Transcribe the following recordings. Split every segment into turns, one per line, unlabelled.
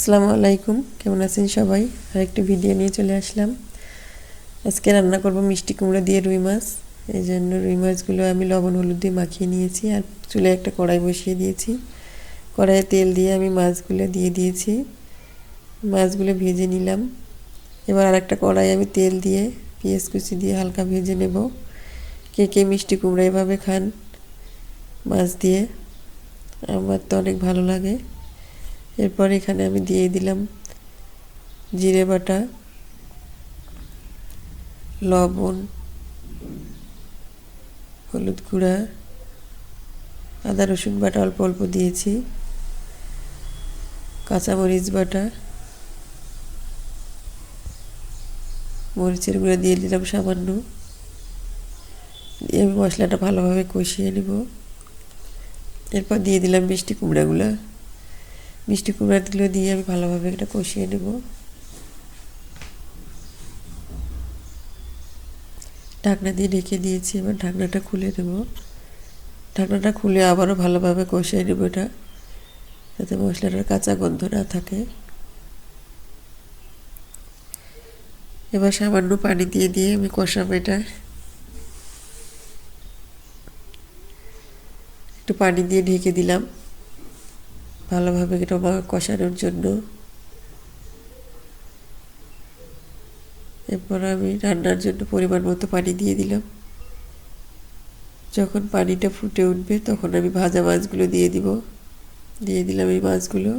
আসসালামু আলাইকুম, কেমন আছেন সবাই? আরেকটি ভিডিও নিয়ে চলে আসলাম। আজকে রান্না করব মিষ্টি কুমড়া দিয়ে রুই মাছ। এই জন্য রুই মাছগুলো আমি লবণ হলুদ দিয়ে মাখিয়ে নিয়েছি আর চুলে একটা কড়াই বসিয়ে দিয়েছি। কড়াইয়ে তেল দিয়ে আমি মাছগুলো দিয়ে দিয়েছি, মাছগুলো ভেজে নিলাম। এবার আরেকটা কড়াই আমি তেল দিয়ে পেঁয়াজ কুচি দিয়ে হালকা ভেজে নেব। কে কে মিষ্টি কুমড়া এভাবে খান মাছ দিয়ে? আমার তো অনেক ভালো লাগে। এরপর এখানে আমি দিয়ে দিলাম জিরে বাটা, লবণ, হলুদ গুঁড়া, আদা রসুন বাটা অল্প অল্প দিয়েছি, কাঁচামরিচ বাটা, মরিচের গুঁড়া দিয়ে দিলাম সামান্য। দিয়ে আমি মশলাটা ভালোভাবে কষিয়ে নেব। এরপর দিয়ে দিলাম মিষ্টি কুমড়াগুলো দিয়ে আমি ভালোভাবে এটা কষিয়ে নেব। ঢাকনা দিয়ে ঢেকে দিয়েছি, এবার ঢাকনাটা খুলে দেব। ঢাকনাটা খুলে আবারও ভালোভাবে কষিয়ে নেব এটা, যাতে মশলাটার কাঁচা গন্ধ না থাকে। এবার সামান্য পানি দিয়ে দিয়ে আমি কষাবো এটা। একটু পানি দিয়ে ঢেকে দিলাম ভালোভাবে এটা কষানোর জন্য। এরপর আমি রান্নার জন্য পরিমাণ মতো পানি দিয়ে দিলাম। যখন পানিটা ফুটে উঠবে তখন আমি ভাজা মাছগুলো দিয়ে দিলাম এই মাছগুলো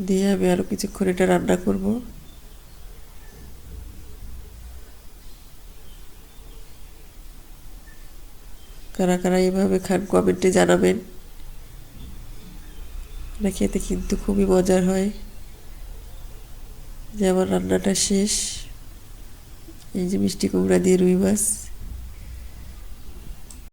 দিয়ে আমি আরও কিছুক্ষণ এটা রান্না করব। কারা কারা এইভাবে খান কমেন্টে জানাবেন। এটা খেতে কিন্তু খুবই মজার হয়। যে আমার রান্নাটা শেষ। এই যে মিষ্টি কুমড়া দিয়ে রুই মাছ।